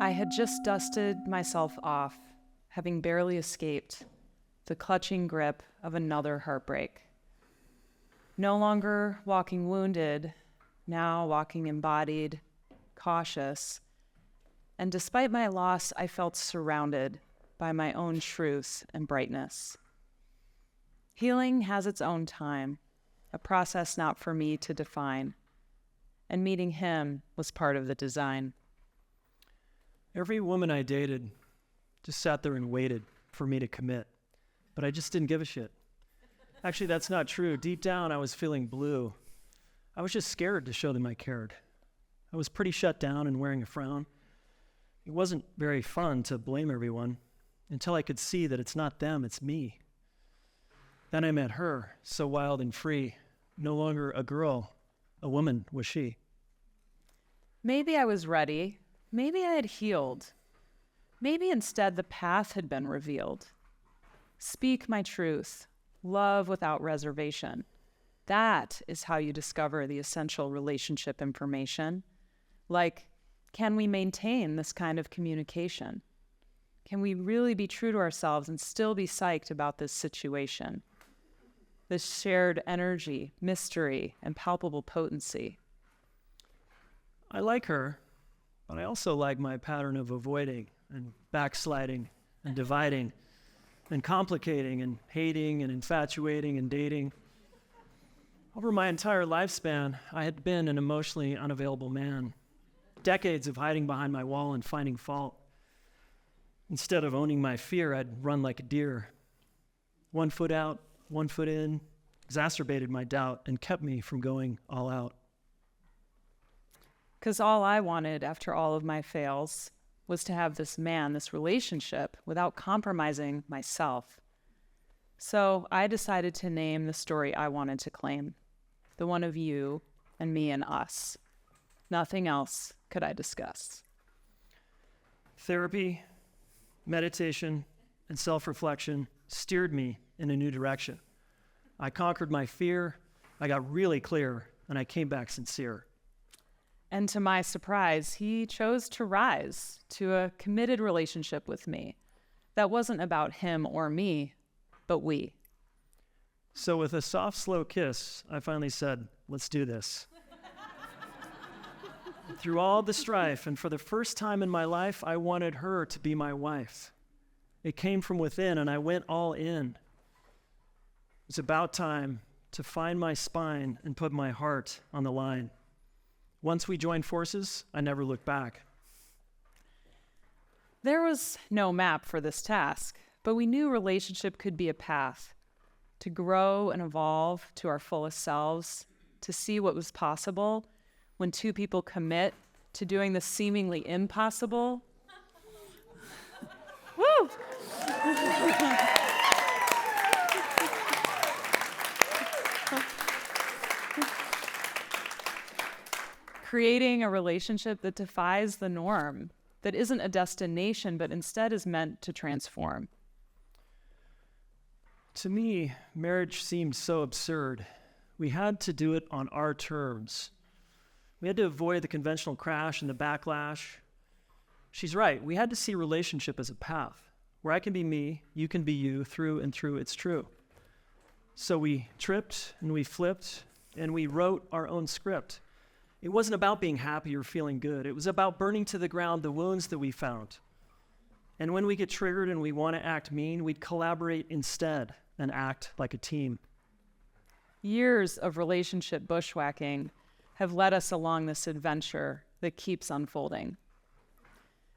I had just dusted myself off, having barely escaped the clutching grip of another heartbreak. No longer walking wounded, now walking embodied, cautious, and despite my loss, I felt surrounded by my own truth and brightness. Healing has its own time, a process not for me to define, and meeting him was part of the design. Every woman I dated just sat there and waited for me to commit, but I just didn't give a shit. Actually, that's not true. Deep down, I was feeling blue. I was just scared to show them I cared. I was pretty shut down and wearing a frown. It wasn't very fun to blame everyone until I could see that it's not them, it's me. Then I met her, so wild and free, no longer a girl, a woman was she. Maybe I was ready. Maybe I had healed. Maybe instead the path had been revealed. Speak my truth, love without reservation. That is how you discover the essential relationship information. Like, can we maintain this kind of communication? Can we really be true to ourselves and still be psyched about this situation? This shared energy, mystery, and palpable potency. I like her, but I also like my pattern of avoiding and backsliding and dividing and complicating and hating and infatuating and dating. Over my entire lifespan, I had been an emotionally unavailable man. Decades of hiding behind my wall and finding fault. Instead of owning my fear, I'd run like a deer. 1 foot out, 1 foot in, exacerbated my doubt and kept me from going all out. Because all I wanted after all of my fails was to have this man, this relationship, without compromising myself. So I decided to name the story I wanted to claim, the one of you and me and us. Nothing else could I discuss. Therapy, meditation, and self-reflection steered me in a new direction. I conquered my fear, I got really clear, and I came back sincere. And to my surprise, he chose to rise to a committed relationship with me. That wasn't about him or me, but we. So with a soft, slow kiss, I finally said, let's do this. Through all the strife, and for the first time in my life, I wanted her to be my wife. It came from within, and I went all in. It's about time to find my spine and put my heart on the line. Once we joined forces, I never looked back. There was no map for this task, but we knew relationship could be a path to grow and evolve to our fullest selves, to see what was possible when two people commit to doing the seemingly impossible. Woo! Creating a relationship that defies the norm, that isn't a destination, but instead is meant to transform. To me, marriage seemed so absurd. We had to do it on our terms. We had to avoid the conventional crash and the backlash. She's right. We had to see relationship as a path where I can be me, you can be you, through and through, it's true. So we tripped and we flipped and we wrote our own script. It wasn't about being happy or feeling good. It was about burning to the ground the wounds that we found. And when we get triggered and we want to act mean, we'd collaborate instead and act like a team. Years of relationship bushwhacking have led us along this adventure that keeps unfolding.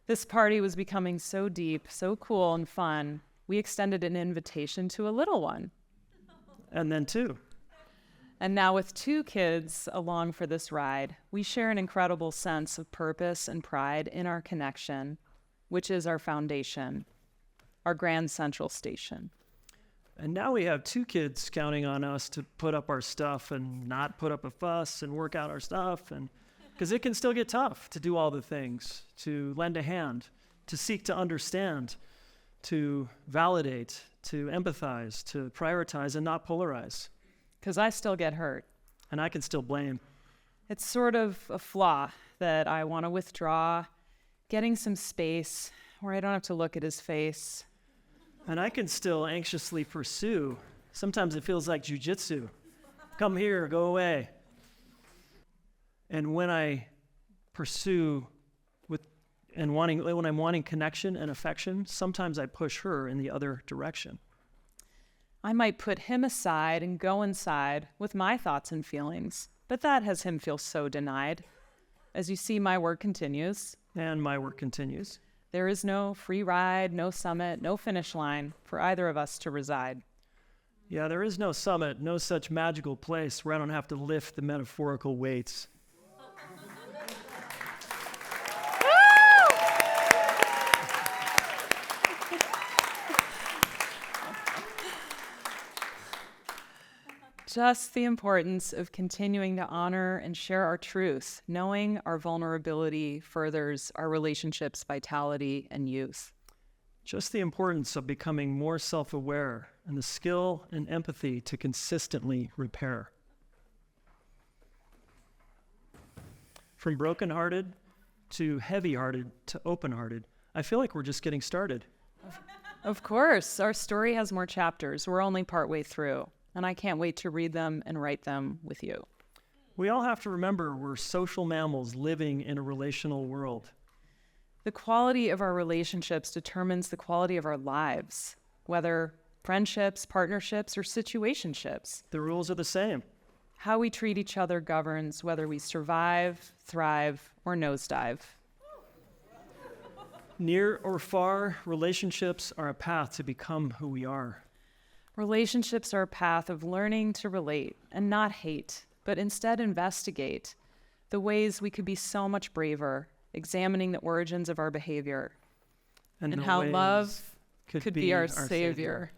This party was becoming so deep, so cool and fun, we extended an invitation to a little one. And then two. And now with 2 kids along for this ride, we share an incredible sense of purpose and pride in our connection, which is our foundation, our grand central station. And now we have 2 kids counting on us to put up our stuff and not put up a fuss and work out our stuff. And because it can still get tough to do all the things, to lend a hand, to seek to understand, to validate, to empathize, to prioritize and not polarize. Because I still get hurt. And I can still blame. It's sort of a flaw that I want to withdraw, getting some space where I don't have to look at his face. And I can still anxiously pursue. Sometimes it feels like jujitsu. Come here, go away. And when I pursue when I'm wanting connection and affection, sometimes I push her in the other direction. I might put him aside and go inside with my thoughts and feelings, but that has him feel so denied. As you see, my work continues. And my work continues. There is no free ride, no summit, no finish line for either of us to reside. Yeah, there is no summit, no such magical place where I don't have to lift the metaphorical weights. Just the importance of continuing to honor and share our truth, knowing our vulnerability furthers our relationships' vitality and youth. Just the importance of becoming more self-aware and the skill and empathy to consistently repair. From broken-hearted to heavy-hearted to open-hearted, I feel like we're just getting started. Of course, our story has more chapters. We're only partway through, and I can't wait to read them and write them with you. We all have to remember we're social mammals living in a relational world. The quality of our relationships determines the quality of our lives, whether friendships, partnerships, or situationships. The rules are the same. How we treat each other governs whether we survive, thrive, or nosedive. Near or far, relationships are a path to become who we are. Relationships are a path of learning to relate and not hate, but instead investigate the ways we could be so much braver, examining the origins of our behavior and how love could be our savior.